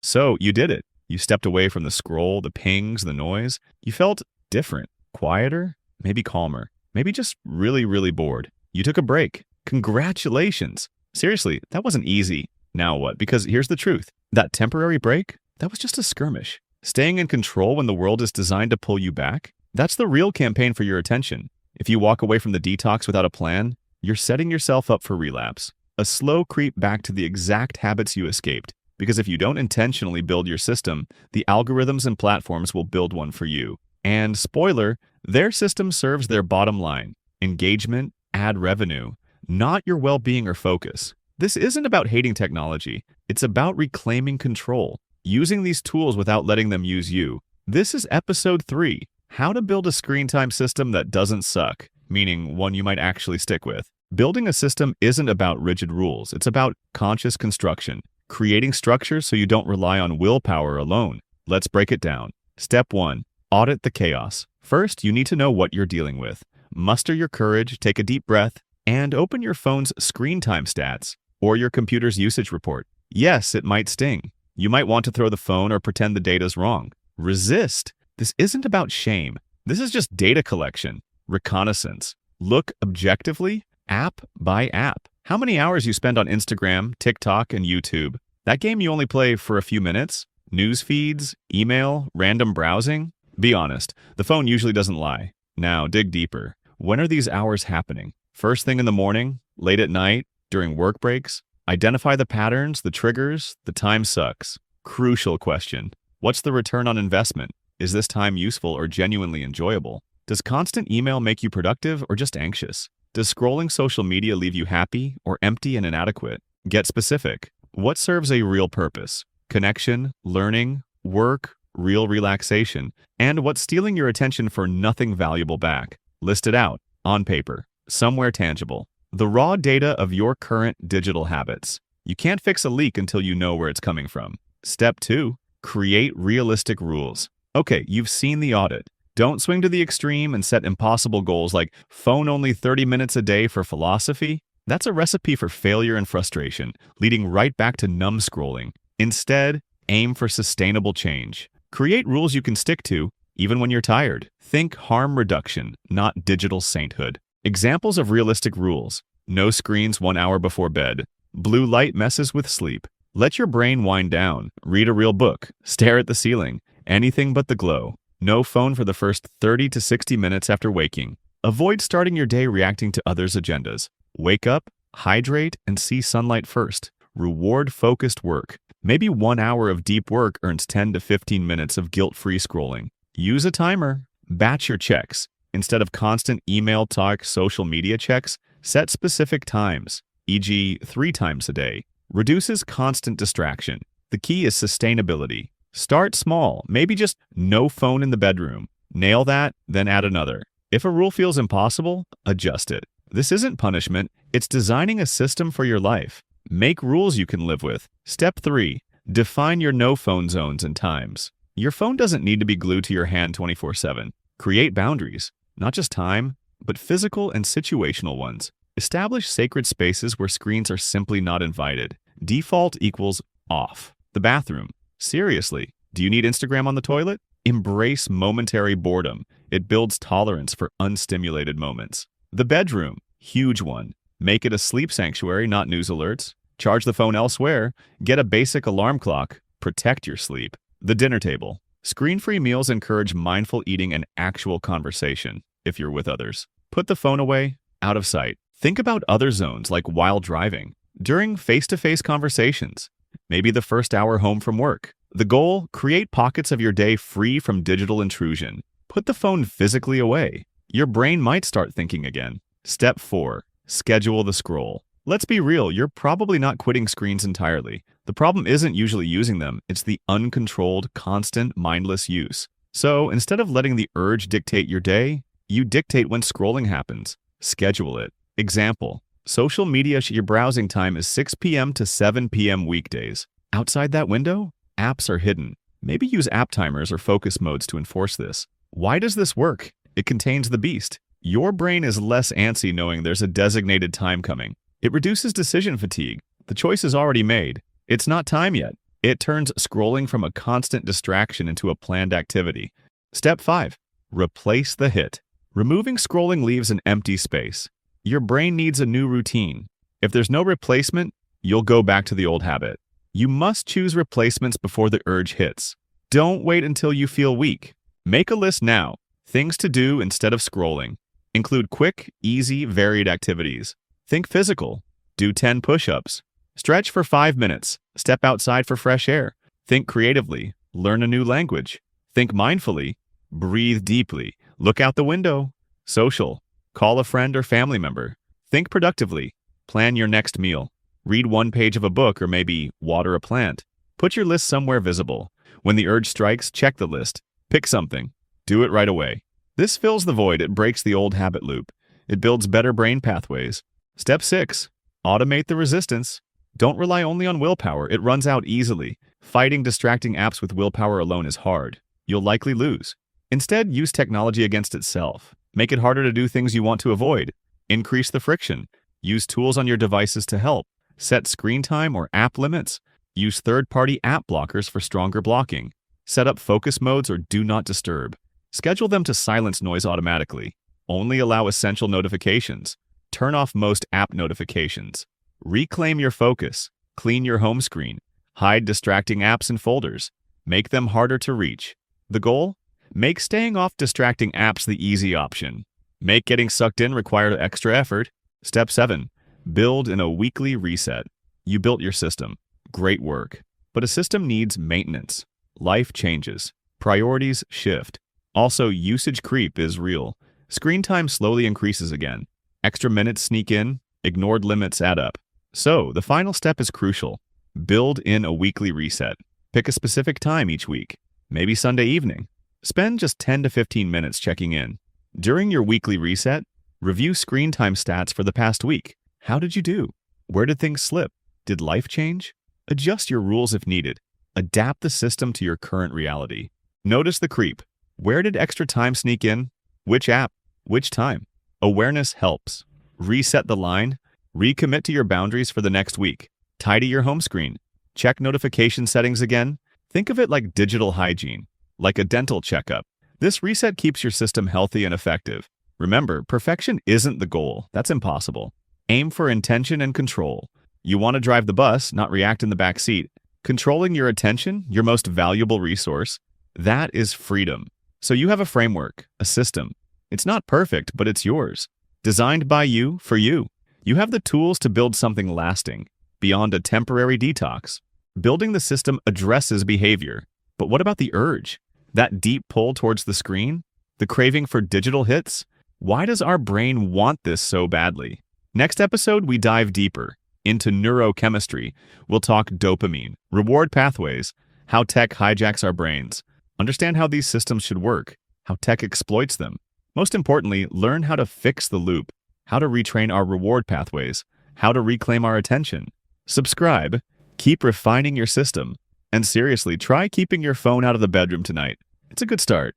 So you did it. You stepped away from the scroll, the pings, the noise. You felt different, quieter, maybe calmer, maybe just really, really bored. You took a break. Congratulations. Seriously, that wasn't easy. Now what? Because here's the truth. That temporary break, that was just a skirmish. Staying in control when the world is designed to pull you back, that's the real campaign for your attention. If you walk away from the detox without a plan, you're setting yourself up for relapse. A slow creep back to the exact habits you escaped. Because if you don't intentionally build your system, the algorithms and platforms will build one for you. And spoiler, their system serves their bottom line, engagement, ad revenue, not your well-being or focus. This isn't about hating technology. It's about reclaiming control, using these tools without letting them use you. This is episode 3, how to build a screen time system that doesn't suck, meaning one you might actually stick with. Building a system isn't about rigid rules. It's about conscious construction, creating structures so you don't rely on willpower alone. Let's break it down. Step 1. Audit the chaos. First, you need to know what you're dealing with. Muster your courage, take a deep breath, and open your phone's screen time stats or your computer's usage report. Yes, it might sting. You might want to throw the phone or pretend the data's wrong. Resist. This isn't about shame. This is just data collection, reconnaissance. Look objectively, app by app. How many hours you spend on Instagram, TikTok, and YouTube? That game you only play for a few minutes? News feeds, email, random browsing? Be honest, the phone usually doesn't lie. Now, dig deeper. When are these hours happening? First thing in the morning? Late at night? During work breaks? Identify the patterns, the triggers, the time sucks. Crucial question. What's the return on investment? Is this time useful or genuinely enjoyable? Does constant email make you productive or just anxious? Does scrolling social media leave you happy or empty and inadequate? Get specific. What serves a real purpose? Connection, learning, work, real relaxation, and what's stealing your attention for nothing valuable back? List it out, on paper, somewhere tangible. The raw data of your current digital habits. You can't fix a leak until you know where it's coming from. Step 2, create realistic rules. Okay, you've seen the audit. Don't swing to the extreme and set impossible goals like phone only 30 minutes a day for philosophy. That's a recipe for failure and frustration, leading right back to numb scrolling. Instead, aim for sustainable change. Create rules you can stick to, even when you're tired. Think harm reduction, not digital sainthood. Examples of realistic rules. No screens 1 hour before bed. Blue light messes with sleep. Let your brain wind down. Read a real book. Stare at the ceiling. Anything but the glow. No phone for the first 30 to 60 minutes after waking. Avoid starting your day reacting to others' agendas. Wake up, hydrate, and see sunlight first. Reward focused work. Maybe 1 hour of deep work earns 10 to 15 minutes of guilt-free scrolling. Use a timer. Batch your checks. Instead of constant email talk, social media checks, set specific times, e.g. 3 times a day. Reduces constant distraction. The key is sustainability. Start small, maybe just no phone in the bedroom. Nail that, then add another. If a rule feels impossible, adjust it. This isn't punishment, it's designing a system for your life. Make rules you can live with. Step 3, define your no-phone zones and times. Your phone doesn't need to be glued to your hand 24/7. Create boundaries, not just time, but physical and situational ones. Establish sacred spaces where screens are simply not invited. Default equals off. The bathroom. Seriously, do you need Instagram on the toilet? Embrace momentary boredom. It builds tolerance for unstimulated moments. The bedroom. Huge one. Make it a sleep sanctuary, not news alerts. Charge the phone elsewhere. Get a basic alarm clock. Protect your sleep. The dinner table. Screen-free meals encourage mindful eating and actual conversation, if you're with others. Put the phone away, out of sight. Think about other zones like while driving, during face-to-face conversations, maybe the first hour home from work. The goal, create pockets of your day free from digital intrusion. Put the phone physically away. Your brain might start thinking again. Step 4, schedule the scroll. Let's be real, you're probably not quitting screens entirely. The problem isn't usually using them, it's the uncontrolled, constant, mindless use. So instead of letting the urge dictate your day, you dictate when scrolling happens. Schedule it. Example, social media your browsing time is 6 p.m. to 7 p.m. weekdays. Outside that window, apps are hidden. Maybe use app timers or focus modes to enforce this. Why does this work? It contains the beast. Your brain is less antsy knowing there's a designated time coming. It reduces decision fatigue. The choice is already made. It's not time yet. It turns scrolling from a constant distraction into a planned activity. Step 5. Replace the hit. Removing scrolling leaves an empty space. Your brain needs a new routine. If there's no replacement, you'll go back to the old habit. You must choose replacements before the urge hits. Don't wait until you feel weak. Make a list now. Things to do instead of scrolling. Include quick, easy, varied activities. Think physical. Do 10 push-ups. Stretch for 5 minutes. Step outside for fresh air. Think creatively. Learn a new language. Think mindfully. Breathe deeply. Look out the window. Social. Call a friend or family member. Think productively. Plan your next meal. Read one page of a book or maybe water a plant. Put your list somewhere visible. When the urge strikes, check the list. Pick something. Do it right away. This fills the void. It breaks the old habit loop. It builds better brain pathways. Step 6. Automate the resistance. Don't rely only on willpower. It runs out easily. Fighting distracting apps with willpower alone is hard. You'll likely lose. Instead, use technology against itself. Make it harder to do things you want to avoid. Increase the friction. Use tools on your devices to help. Set screen time or app limits. Use third-party app blockers for stronger blocking. Set up focus modes or do not disturb. Schedule them to silence noise automatically. Only allow essential notifications. Turn off most app notifications. Reclaim your focus. Clean your home screen. Hide distracting apps and folders. Make them harder to reach. The goal? Make staying off distracting apps the easy option. Make getting sucked in require extra effort. Step 7. Build in a weekly reset. You built your system. Great work. But a system needs maintenance. Life changes. Priorities shift. Also, usage creep is real. Screen time slowly increases again. Extra minutes sneak in. Ignored limits add up. So, the final step is crucial. Build in a weekly reset. Pick a specific time each week. Maybe Sunday evening. Spend just 10 to 15 minutes checking in. During your weekly reset, review screen time stats for the past week. How did you do? Where did things slip? Did life change? Adjust your rules if needed. Adapt the system to your current reality. Notice the creep. Where did extra time sneak in? Which app? Which time? Awareness helps. Reset the line. Recommit to your boundaries for the next week. Tidy your home screen. Check notification settings again. Think of it like digital hygiene, like a dental checkup. This reset keeps your system healthy and effective. Remember, perfection isn't the goal. That's impossible. Aim for intention and control. You want to drive the bus, not react in the back seat. Controlling your attention, your most valuable resource, that is freedom. So you have a framework, a system. It's not perfect, but it's yours. Designed by you, for you. You have the tools to build something lasting, beyond a temporary detox. Building the system addresses behavior. But what about the urge? That deep pull towards the screen? The craving for digital hits? Why does our brain want this so badly? Next episode, we dive deeper into neurochemistry. We'll talk dopamine, reward pathways, how tech hijacks our brains. Understand how these systems should work, how tech exploits them. Most importantly, learn how to fix the loop, how to retrain our reward pathways, how to reclaim our attention. Subscribe, keep refining your system, and seriously, try keeping your phone out of the bedroom tonight. It's a good start.